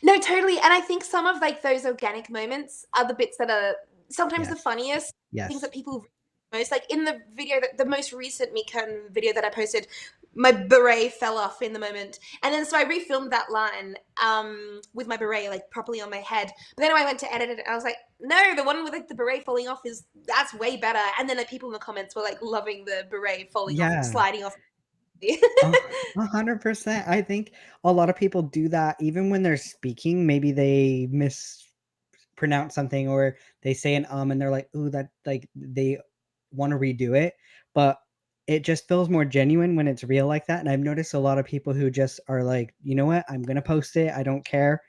No, totally. And I think some of like those organic moments are the bits that are sometimes the Yes. funniest things Yes. that people most like in the video that the most recent Mecum video that I posted, my beret fell off in the moment. And then so I refilmed that line with my beret like properly on my head. But then I went to edit it and I was like, no, the one with like the beret falling off is that's way better. And then like people in the comments were like loving the beret falling off, Yeah. sliding off. Oh, 100%. I think a lot of people do that even when they're speaking. Maybe they mispronounce something or they say an and they're like, "Ooh, that," like they want to redo it, but it just feels more genuine when it's real like that. And I've noticed a lot of people who just are like, "You know what? I'm gonna post it. I don't care."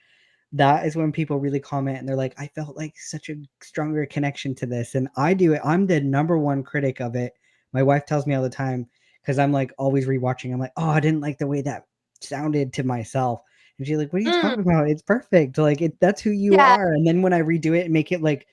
That is when people really comment and they're like, "I felt like such a stronger connection to this." And I do it. I'm the number one critic of it. My wife tells me all the time because I'm like always rewatching. I'm like, "Oh, I didn't like the way that sounded to myself." And she's like, "What are you Mm, talking about? It's perfect. Like that's who you yeah. are." And then when I redo it and make it like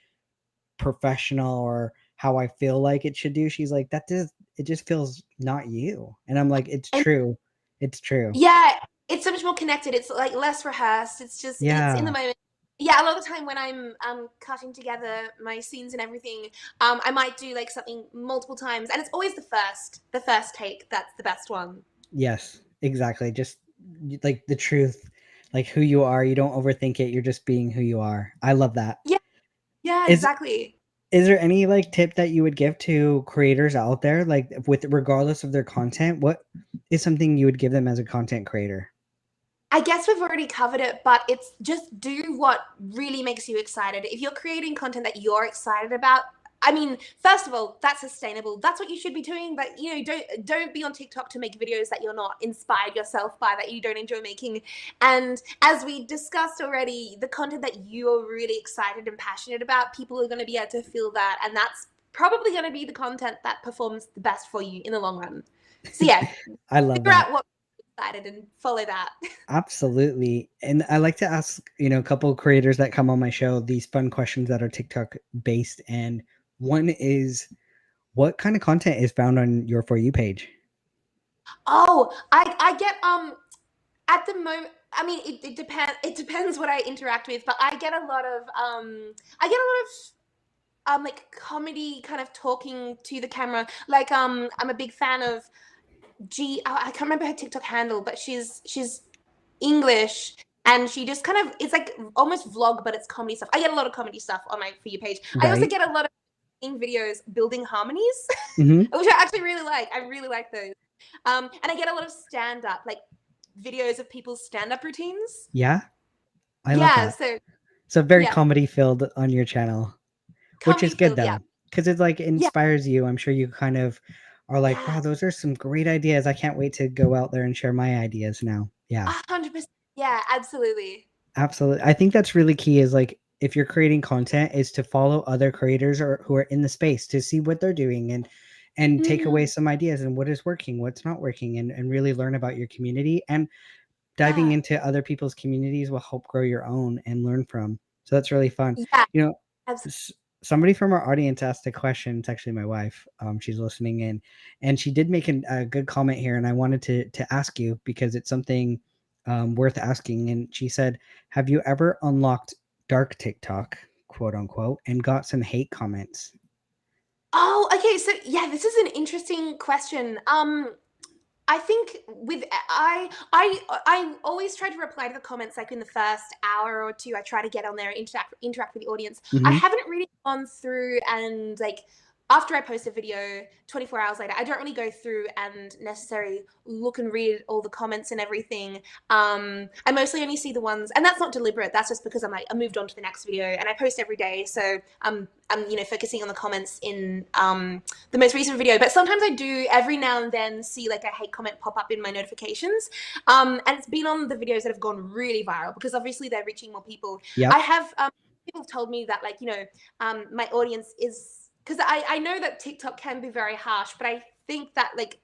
professional or how I feel like it should do, she's like, "That does it just feels not you." And I'm like, "It's And true. It's true." yeah, it's so much more connected. It's like less rehearsed. It's just it's in the Yeah. moment. Yeah, a lot of the time when I'm cutting together my scenes and everything, I might do like something multiple times, and it's always the first take that's the best one. Yes, exactly. Just like the truth, like who you are. You don't overthink it. You're just being who you are. I love that. Yeah, yeah, Is exactly. is there any like tip that you would give to creators out there, like with regardless of their content? What is something you would give them as a content creator? I guess we've already covered it, but it's just do what really makes you excited. If you're creating content that you're excited about, I mean, first of all, that's sustainable. That's what you should be doing. But you know, don't be on TikTok to make videos that you're not inspired yourself by, that you don't enjoy making. And as we discussed already, the content that you are really excited and passionate about, people are going to be able to feel that, and that's probably going to be the content that performs the best for you in the long run. So yeah, I love figure that. out what you're excited and follow that. Absolutely. And I like to ask, a couple of creators that come on my show these fun questions that are TikTok based. And one is, what kind of content is found on your For You page? Oh, I get at the moment. I mean, it depends. It depends what I interact with, but I get a lot of like comedy kind of talking to the camera. Like I'm a big fan of I can't remember her TikTok handle, but she's English and she just kind of it's like almost vlog, but it's comedy stuff. I get a lot of comedy stuff on my For You page. I also Right. get a lot of videos building harmonies, Hmm. which I actually really like. I really like those. And I get a lot of stand up, like videos of people's stand up routines. Yeah. I love Yeah, that. so So very yeah, comedy filled on your channel, which comedy is good filled. Yeah, though, because it like yeah, inspires you. I'm sure you kind of are like, yeah, wow, those are some great ideas. I can't wait to go out there and share my ideas now. Yeah, 100%. Yeah, absolutely. absolutely. I think that's really key is like if you're creating content is to follow other creators or who are in the space to see what they're doing and take away Mm, some ideas and what is working, what's not working, and really learn about your community. And diving yeah, into other people's communities will help grow your own and learn from. So that's really fun. yeah, You know, absolutely. somebody from our audience asked a question. It's actually my wife. She's listening in, and she did make a good comment here, and I wanted to ask you because it's something worth asking. And she said, "Have you ever unlocked dark TikTok, quote unquote, and got some hate comments?" Oh, okay. So yeah, this is an interesting question. I think with I always try to reply to the comments like in the first hour or two. I try to get on there and interact with the audience. I Hmm. haven't really gone through and like after I post a video, 24 hours later, I don't really go through and necessarily look and read all the comments and everything. I mostly only see the ones, and that's not deliberate. That's just because I moved on to the next video, and I post every day. So I'm focusing on the comments in the most recent video. But sometimes I do every now and then see like a hate comment pop up in my notifications, and it's been on the videos that have gone really viral because obviously they're reaching more people. I Yep. have people have told me that like my audience is, because I know that TikTok can be very harsh, but I think that like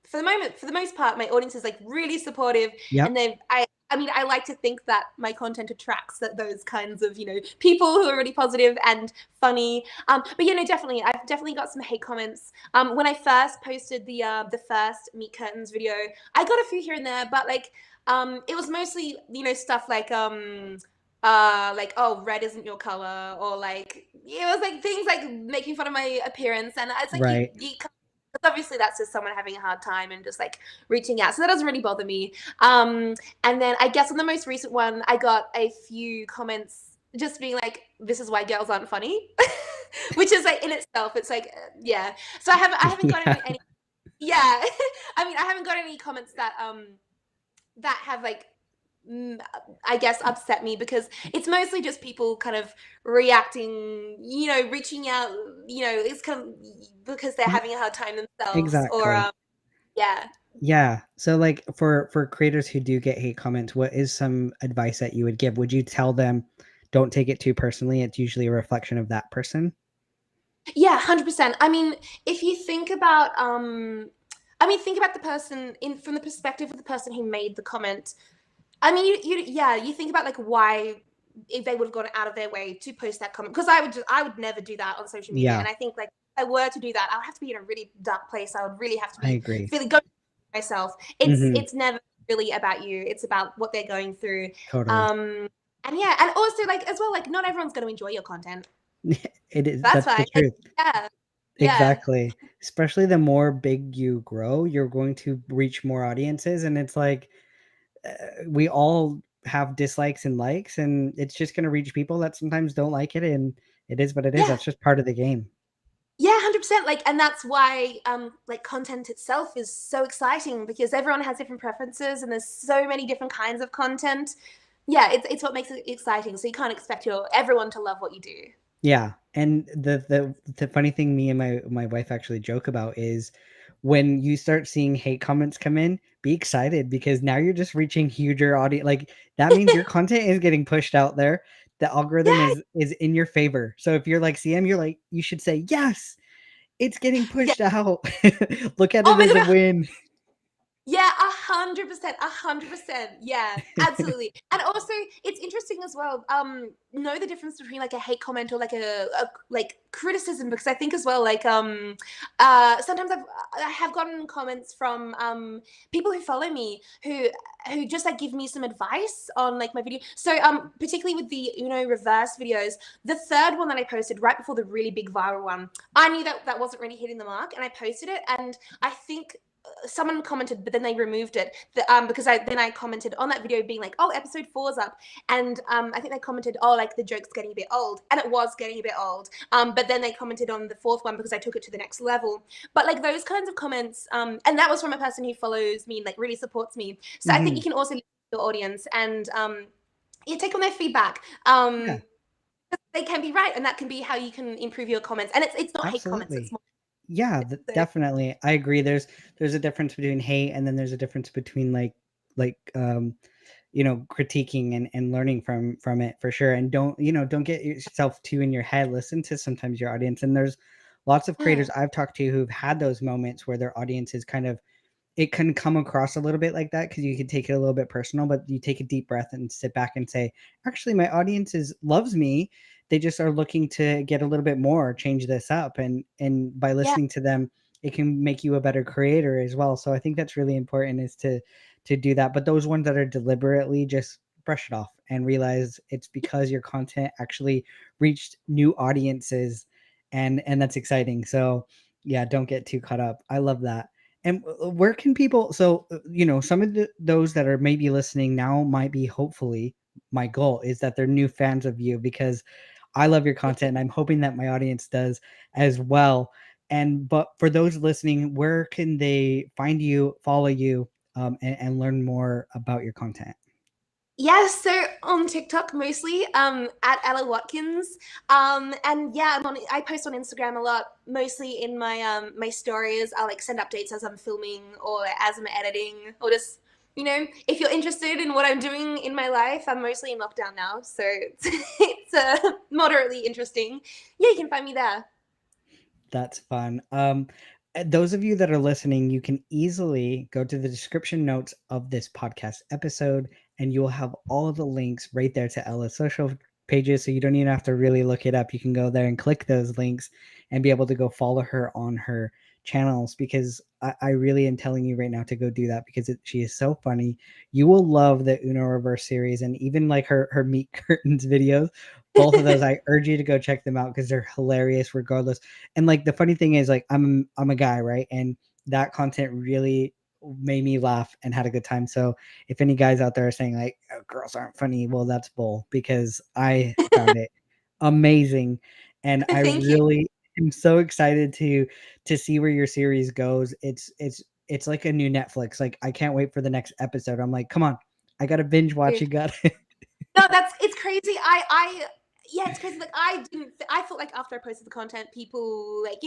for the most part, my audience is like really supportive, and Yep. I like to think that my content attracts those kinds of people who are really positive and funny. But no, definitely, I've definitely got some hate comments. When I first posted the first Meat Curtains video, I got a few here and there, but like it was mostly stuff like, oh, red isn't your color, or like it was like things like making fun of my appearance, and it's like Right. obviously that's just someone having a hard time and just like reaching out, so that doesn't really bother me. And then I guess on the most recent one I got a few comments just being like, this is why girls aren't funny. Which is like in itself, it's like yeah, so I haven't gotten Yeah. any, yeah. I mean, I haven't got any comments that have like I guess upset me, because it's mostly just people kind of reacting, reaching out, it's kind of because they're Y- having a hard time themselves, or Exactly. yeah. Yeah. So like for creators who do get hate comments, what is some advice that you would give? Would you tell them don't take it too personally? It's usually a reflection of that person. Yeah, 100%. I mean, if you think about think about the person in from the perspective of the person who made the comment. I mean, you think about like why, if they would have gone out of their way to post that comment, because I would never do that on social media, Yeah, and I think like if I were to do that, I would have to be in a really dark place. I would really have to I be agree. feeling go myself. It's Hmm. it's never really about you. It's about what they're going through. Totally. Um, and yeah, and also like as well, like not everyone's going to enjoy your content. It is. That's That's the fine. Like truth. yeah, yeah, Exactly. Especially the more big you grow, you're going to reach more audiences. And it's like we all have dislikes and likes, and it's just going to reach people that sometimes don't like it. And it is what it is. yeah. That's just part of the game. Yeah, 100%. Like, and that's why, like, content itself is so exciting, because everyone has different preferences, and there's so many different kinds of content. Yeah, it's what makes it exciting. So you can't expect everyone to love what you do. Yeah, and the funny thing me and my wife actually joke about is when you start seeing hate comments come in, be excited because now you're just reaching huger audience. Like that means your content is getting pushed out there. The algorithm Yeah, is in your favor. So if you're like CM, you're like you should say yes, it's getting yeah. pushed out. Look at Oh it my as a god, win. yeah, 100%, 100%. Yeah, absolutely. And also, it's interesting as well. Know the difference between like a hate comment or like a like criticism, because I think as well, like sometimes I have gotten comments from people who follow me who just like give me some advice on like my video. So particularly with the reverse videos, the third one that I posted right before the really big viral one, I knew that that wasn't really hitting the mark, and I posted it, and I think someone commented, but then they removed it. Because I commented on that video being like, oh, episode 4's up, and I think they commented, oh, like the joke's getting a bit old, and it was getting a bit old. But then they commented on the fourth one because I took it to the next level. But like those kinds of comments, and that was from a person who follows me and like really supports me. So I think Hmm. you can also listen to your audience and you take on their feedback. Yeah, They can be right, and that can be how you can improve your comments. And it's not hate comments; it's absolutely. more. Yeah, So, definitely. I agree. There's a difference between hate and then there's a difference between like critiquing and learning from it for sure. And don't get yourself too in your head. Listen to sometimes your audience. And there's lots of yeah, creators I've talked to who've had those moments where their audience is kind of it can come across a little bit like that because you can take it a little bit personal, but you take a deep breath and sit back and say, actually, my audience loves me. They just are looking to get a little bit more, change this up. And by yeah, listening to them, it can make you a better creator as well. So I think that's really important is to do that. But those ones that are deliberately just brush it off and realize it's because your content actually reached new audiences and that's exciting. So yeah, don't get too caught up. I love that. And where can people? So some of those that are maybe listening now might be hopefully my goal is that they're new fans of you because I love your content and I'm hoping that my audience does as well. And but for those listening, where can they find you, follow you, and learn more about your content? Yeah, so on TikTok mostly, at Ella Watkins. And yeah, I post on Instagram a lot, mostly in my stories. I'll like send updates as I'm filming or as I'm editing, or just, if you're interested in what I'm doing in my life, I'm mostly in lockdown now, so it's moderately interesting. Yeah, you can find me there. That's fun. Those of you that are listening, you can easily go to the description notes of this podcast episode, and you'll have all of the links right there to Ella's social pages. So you don't even have to really look it up. You can go there and click those links and be able to go follow her on her channels, because I really am telling you right now to go do that, because she is so funny. You will love the Uno Reverse series, and even like her meat curtains videos. Both of those, I urge you to go check them out because they're hilarious regardless. And like the funny thing is, like I'm a guy, right? And that content really made me laugh and had a good time. So if any guys out there are saying like, oh, girls aren't funny, well, that's bull, because I found it amazing. And I Thank you. really am so excited to see where your series goes. It's like a new Netflix. Like I can't wait for the next episode. I'm like, come on, I gotta binge watch. You got No, it's crazy. Yeah, it's crazy. Like I felt like after I posted the content, people like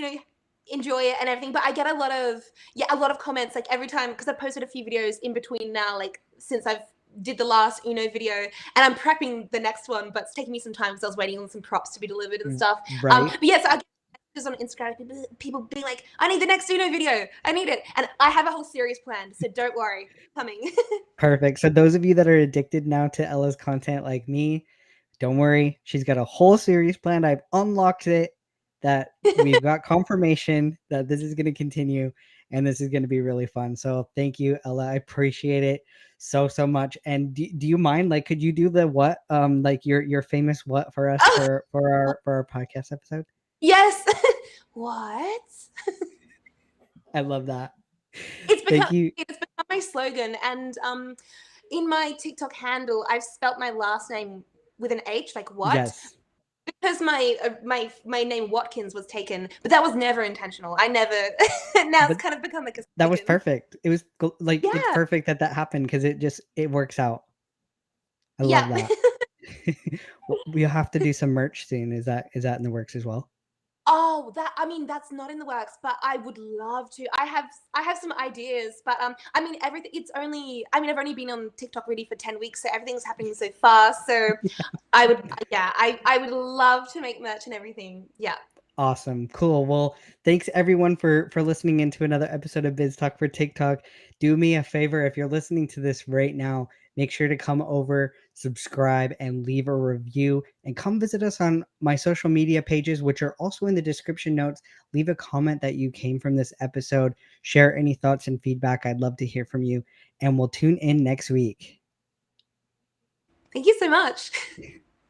enjoy it and everything. But I get a lot of comments like every time, because I've posted a few videos in between now, like since I've did the last Uno video, and I'm prepping the next one, but it's taking me some time because I was waiting on some props to be delivered and stuff. right. But yeah, so I get messages on Instagram, people being like, "I need the next Uno video. I need it," and I have a whole series planned. So don't worry, coming. Perfect. So those of you that are addicted now to Ella's content like me, don't worry. She's got a whole series planned. I've unlocked it, that we've got confirmation that this is going to continue, and this is going to be really fun. So thank you, Ella. I appreciate it so much. And do you mind, like, could you do the what, like your famous what for us, Oh, for our podcast episode? yes. What? I love that. It's Thank become you. it's become my slogan, and in my TikTok handle, I've spelt my last name with an H, like what? Yes. Because my name Watkins was taken, but that was never intentional. I never. Now it's But kind of become like a that was slogan. perfect. It was like, it's Yeah, perfect that that happened, because it works out. I love yeah. that. We'll have to do some merch soon. Is that in the works as well? Oh, I mean, that's not in the works, but I would love to. I have some ideas, but I mean, everything. It's only. I mean, I've only been on TikTok really for 10 weeks, so everything's happening so fast. So I would, yeah, I would love to make merch and everything. Yeah. Awesome. Cool. Well, thanks everyone for listening into another episode of Biz Talk for TikTok. Do me a favor, if you're listening to this right now, make sure to come over, subscribe, and leave a review, and come visit us on my social media pages, which are also in the description notes. Leave a comment that you came from this episode. Share any thoughts and feedback. I'd love to hear from you, and we'll tune in next week. Thank you so much.